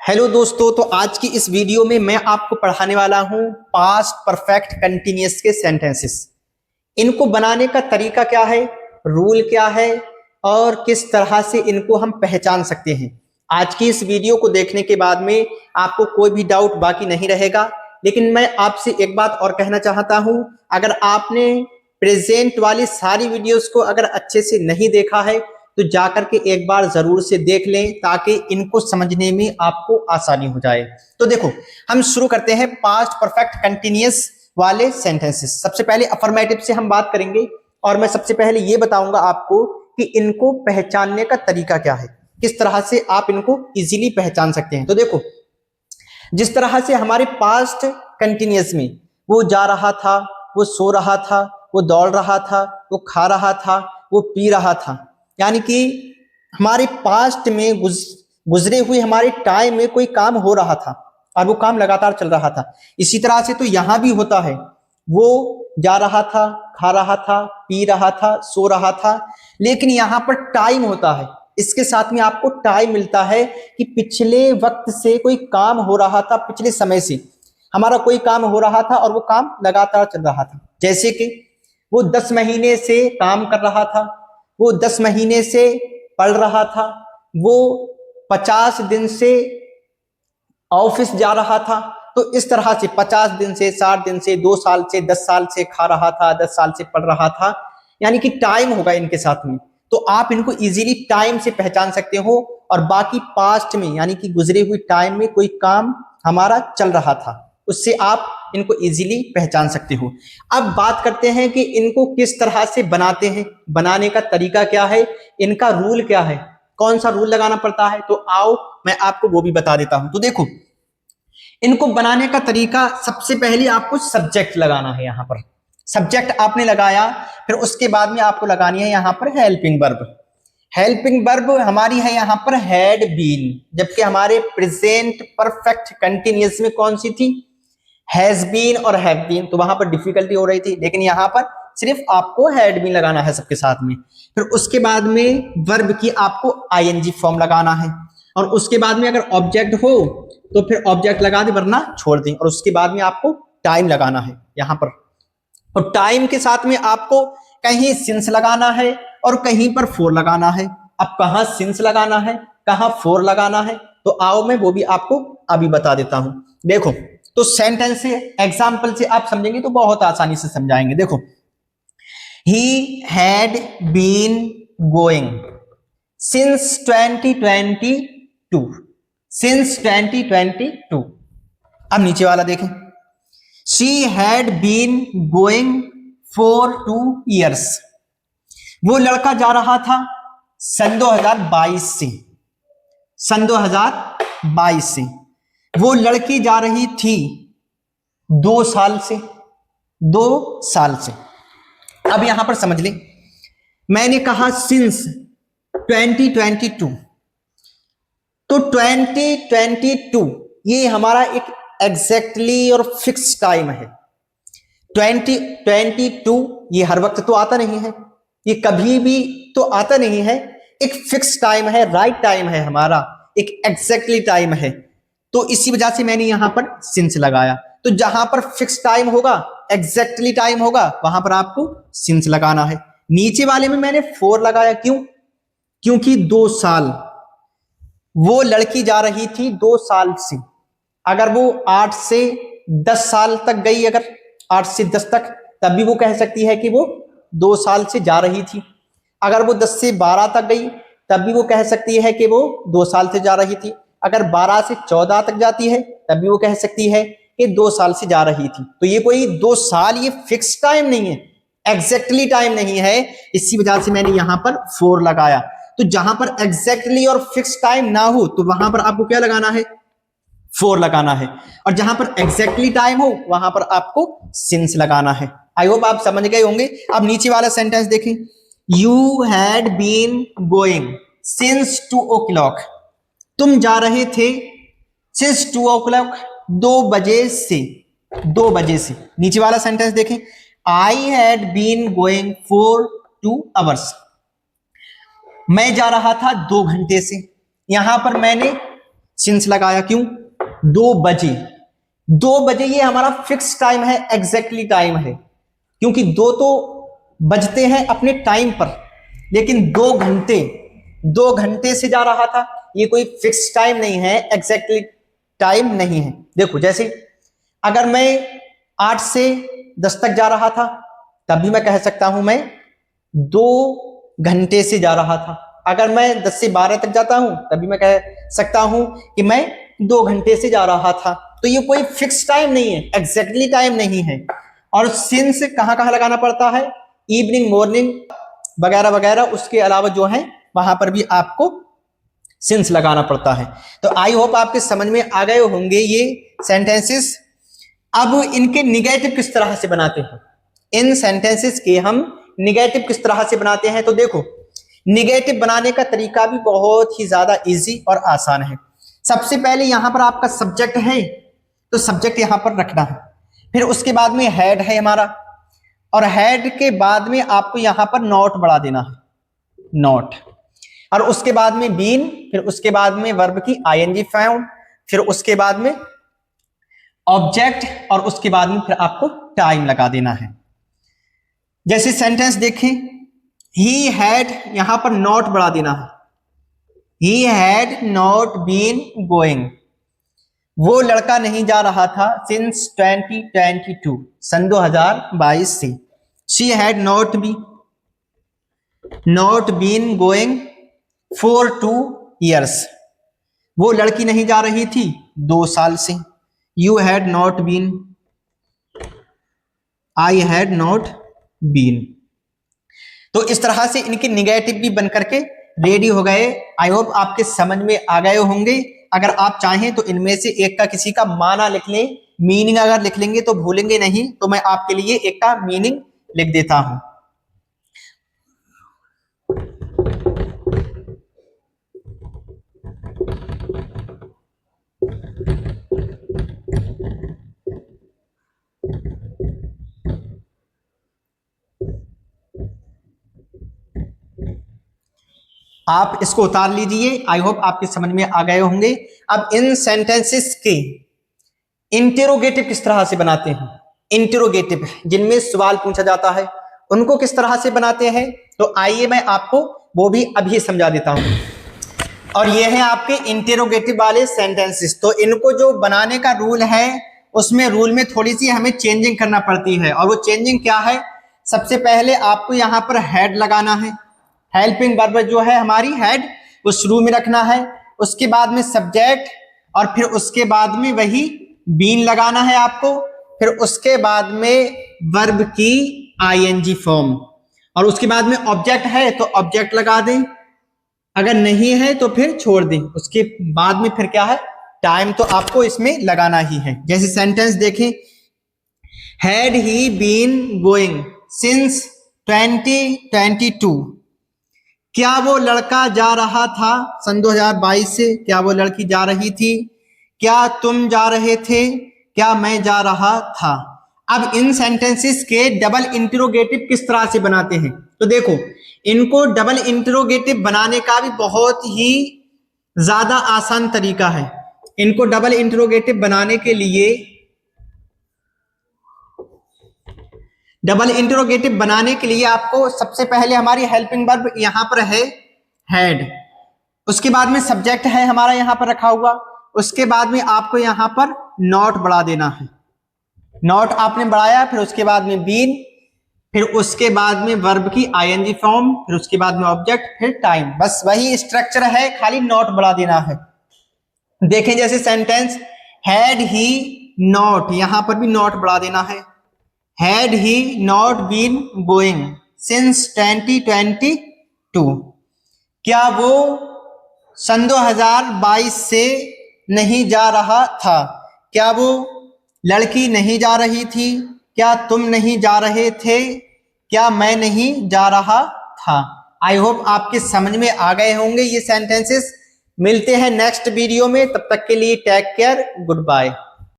Hello दोस्तों, तो आज की इस वीडियो में मैं आपको पढ़ाने वाला हूं पास्ट परफेक्ट कंटिन्यूअस के सेंटेंसेस। इनको बनाने का तरीका क्या है, रूल क्या है और किस तरह से इनको हम पहचान सकते हैं। आज की इस वीडियो को देखने के बाद में आपको कोई भी डाउट बाकी नहीं रहेगा। लेकिन मैं आपसे एक बात और कहना चाहता हूं, अगर आपने प्रेजेंट वाली सारी वीडियोस को अगर अच्छे से नहीं देखा है तो जाकर के एक बार जरूर से देख लें ताकि इनको समझने में आपको आसानी हो जाए। तो देखो, हम शुरू करते हैं पास्ट परफेक्ट कंटिन्यूअस वाले सेंटेंसेस। सबसे पहले अफर्मेटिव से हम बात करेंगे और मैं सबसे पहले ये बताऊंगा आपको कि इनको पहचानने का तरीका क्या है, किस तरह से आप इनको इजीली पहचान सकते हैं। तो देखो, जिस तरह से हमारे पास्ट कंटिन्यूअस में वो जा रहा था, वो सो रहा था, वो दौड़ रहा था, वो खा रहा था, वो पी रहा था, यानी कि हमारे पास्ट में गुजरे हुए हमारे टाइम में कोई काम हो रहा था और वो काम लगातार चल रहा था। इसी तरह से तो यहां भी होता है, वो जा रहा था, खा रहा था, पी रहा था, सो रहा था, लेकिन यहां पर टाइम होता है। इसके साथ में आपको टाइम मिलता है कि पिछले वक्त से कोई काम हो रहा था, पिछले समय से हमारा कोई काम हो रहा था और वो काम लगातार चल रहा था। जैसे कि वो 10 महीने से काम कर रहा था, वो 10 महीने से पढ़ रहा था, वो 50 दिन से ऑफिस जा रहा था। तो इस तरह से 50 दिन से, 60 दिन से, 2 साल से, 10 साल से खा रहा था, 10 साल से पढ़ रहा था, यानी कि टाइम होगा इनके साथ में। तो आप इनको इजीली टाइम से पहचान सकते हो। और बाकी पास्ट में यानी कि गुजरे हुए टाइम में कोई काम हमारा चल रहा था, उससे आप इनको इजीली पहचान सकते हो। अब बात करते हैं कि इनको किस तरह से बनाते हैं, बनाने का तरीका क्या है, इनका रूल क्या है, कौन सा रूल लगाना पड़ता है। तो आओ मैं आपको वो भी बता देता हूं। तो देखो, इनको बनाने का तरीका, सबसे पहले आपको सब्जेक्ट लगाना है। यहां पर सब्जेक्ट आपने लगाया, फिर उसके बाद में आपको लगानी है यहां पर हेल्पिंग वर्ब। हेल्पिंग वर्ब हमारी है यहां पर हैड बीन, जबकि हमारे प्रेजेंट परफेक्ट कंटिन्यूअस में कौन सी थी, हैज बीन और हैव बीन। तो वहां पर डिफिकल्टी हो रही थी, लेकिन यहां पर सिर्फ आपको हैड बीन लगाना है सबके साथ में। फिर उसके बाद में वर्ब की आपको आईएनजी फॉर्म लगाना है, और उसके बाद में अगर ऑब्जेक्ट हो तो फिर ऑब्जेक्ट लगा दे, वरना छोड़ दें। और उसके बाद में आपको टाइम लगाना है यहां पर, और टाइम के साथ में आपको कहीं सिंस लगाना है और कहीं पर फोर लगाना है। अब कहां सिंस लगाना है, कहां फोर लगाना है, तो आओ मैं वो भी आपको अभी बता देता हूं। देखो, तो सेंटेंस से, एग्जाम्पल से आप समझेंगे तो बहुत आसानी से समझाएंगे। देखो, he had been going since 2022, since 2022। अब नीचे वाला देखें, she had been going for 2 years। वो लड़का जा रहा था सन 2022 से, सन 2022 से। वो लड़की जा रही थी 2 साल से, 2 साल से। अब यहां पर समझ लें, मैंने कहा सिंस 2022, तो 2022 ये हमारा एक एग्जैक्टली और फिक्स टाइम है। 2022 ये हर वक्त तो आता नहीं है, ये कभी भी तो आता नहीं है, एक फिक्स टाइम है, राइट टाइम है हमारा, एक एग्जैक्टली टाइम है। तो इसी वजह से मैंने यहां पर सिंस लगाया। तो जहां पर फिक्स टाइम होगा, एग्जैक्टली टाइम होगा, वहां पर आपको सिंस लगाना है। नीचे वाले में मैंने 4 लगाया, क्यों, क्योंकि 2 साल, वो लड़की जा रही थी 2 साल से। अगर वो 8 से 10 साल तक गई, अगर 8 से 10 तक, तब भी वो कह सकती है कि वो 2 साल से जा रही थी। अगर वो 10 से 12 तक गई, तब भी वो कह सकती है कि वो 2 साल से जा रही थी। अगर 12 से 14 तक जाती है, तब भी वो कह सकती है कि 2 साल से जा रही थी। तो ये कोई 2 साल, ये फिक्स टाइम नहीं है, एग्जैक्टली टाइम नहीं है। इसी वजह से मैंने यहां पर 4 लगाया। तो जहां पर एग्जैक्टली और फिक्स टाइम ना हो, तो वहां पर आपको क्या लगाना है, 4 लगाना है। और जहां पर एग्जैक्टली टाइम हो, वहां पर आपको सिंस लगाना है। आई होप आप समझ गए होंगे। अब नीचे वाला सेंटेंस देखें, you had been going since 2 o'clock। तुम जा रहे थे सिंस 2 o'clock, 2 बजे से, 2 बजे से। नीचे वाला सेंटेंस देखें, I had been going for 2 hours। मैं जा रहा था 2 घंटे से। यहां पर मैंने सिंस लगाया, क्यों? 2 बजे, 2 बजे ये हमारा फिक्स टाइम है, एग्जैक्टली टाइम है, क्योंकि 2 तो बजते हैं अपने टाइम पर, लेकिन 2 घंटे से जा रहा था, ये कोई फिक्स टाइम नहीं है, एग्जैक्टली टाइम नहीं है। देखो जैसे अगर मैं 8 से 10 तक जा रहा था, तब भी मैं कह सकता हूं मैं 2 घंटे से जा रहा था। अगर मैं 10 से 12 तक जाता हूं, तभी मैं कह सकता हूं कि मैं 2 घंटे से जा रहा था। तो ये कोई फिक्स टाइम नहीं है, एग्जैक्टली टाइम नहीं है। और सिंस कहां कहां लगाना पड़ता है? इवनिंग, मॉर्निंग वगैरह वगैरह, उसके अलावा जो है वहां पर भी आपको सिंस लगाना पड़ता है। तो आई होप आपके समझ में आ गए होंगे ये सेंटेंसेस। अब इनके निगेटिव किस तरह से बनाते हैं, इन सेंटेंसेस के हम निगेटिव किस तरह से बनाते हैं? तो देखो, निगेटिव बनाने का तरीका भी बहुत ही ज्यादा इजी और आसान है। सबसे पहले यहां पर आपका सब्जेक्ट है, तो सब्जेक्ट यहां पर रखना है। फिर उसके बाद में हेड है हमारा, और हेड के बाद में आपको यहां पर नॉट बढ़ा देना है, नॉट। और उसके बाद में बीन, फिर उसके बाद में वर्ब की आईएनजी फॉर्म, फिर उसके बाद में ऑब्जेक्ट, और उसके बाद में फिर आपको टाइम लगा देना है। जैसे सेंटेंस देखें, ही हैड, यहां पर नॉट बढ़ा देना है, he had not been going, वो लड़का नहीं जा रहा था सिंस 2022, सन 2022 से। She had not been going for 2 years, वो लड़की नहीं जा रही थी 2 साल से। You had not been, I had not been. तो इस तरह से इनके निगेटिव भी बनकर के रेडी हो गए। आई होप आपके समझ में आ गए होंगे। अगर आप चाहें तो इनमें से एक का किसी का माना लिख लें, मीनिंग अगर लिख लेंगे तो भूलेंगे नहीं, तो मैं आपके लिए एक का मीनिंग लिख देता हूं। आप इसको उतार लीजिए। आई होप आपके समझ में आ गए होंगे। अब इन सेंटेंसेस के इंटेरोगेटिव किस तरह से बनाते हैं, इंटेरोगेटिव जिनमें सवाल पूछा जाता है, उनको किस तरह से बनाते हैं, तो आइए मैं आपको वो भी अभी समझा देता हूं। और ये है आपके इंटेरोगेटिव वाले सेंटेंसेस। तो इनको जो बनाने का रूल है, उसमें रूल में थोड़ी सी हमें चेंजिंग करना पड़ती है। और वो चेंजिंग क्या है? सबसे पहले आपको यहां पर हेड लगाना है, हेल्पिंग वर्ब जो है हमारी हेड, वो शुरू में रखना है। उसके बाद में सब्जेक्ट, और फिर उसके बाद में वही बीन लगाना है आपको। फिर उसके बाद में वर्ब की आईएनजी फॉर्म, और उसके बाद में ऑब्जेक्ट है तो ऑब्जेक्ट लगा दें, अगर नहीं है तो फिर छोड़ दें। उसके बाद में फिर क्या है? टाइम तो आपको इसमें लगाना ही है। जैसे सेंटेंस देखें, had he been going since 2022, क्या वो लड़का जा रहा था सन 2022 से, क्या वो लड़की जा रही थी, क्या तुम जा रहे थे, क्या मैं जा रहा था। अब इन सेंटेंसेस के डबल इंटरोगेटिव किस तरह से बनाते हैं? तो देखो, इनको डबल इंटरोगेटिव बनाने का भी बहुत ही ज्यादा आसान तरीका है। इनको डबल इंटरोगेटिव बनाने के लिए, डबल इंटरोगेटिव बनाने के लिए आपको सबसे पहले हमारी हेल्पिंग वर्ब यहां पर है हैड, उसके बाद में सब्जेक्ट है हमारा यहां पर रखा हुआ, उसके बाद में आपको यहां पर नॉट बढ़ा देना है, नॉट आपने बढ़ाया, फिर उसके बाद में बीन, फिर उसके बाद में वर्ब की आईएनजी फॉर्म, फिर उसके बाद में ऑब्जेक्ट, फिर टाइम। बस वही स्ट्रक्चर है, खाली नॉट बढ़ा देना है। देखें जैसे सेंटेंस, हैड ही नॉट, यहां पर भी नॉट बढ़ा देना है, had he not been going since 2022, क्या वो सन 2022 से नहीं जा रहा था, क्या वो लड़की नहीं जा रही थी, क्या तुम नहीं जा रहे थे, क्या मैं नहीं जा रहा था। आई होप आपके समझ में आ गए होंगे ये सेंटेंसेस। मिलते हैं नेक्स्ट वीडियो में, तब तक के लिए टेक केयर, गुड बाय।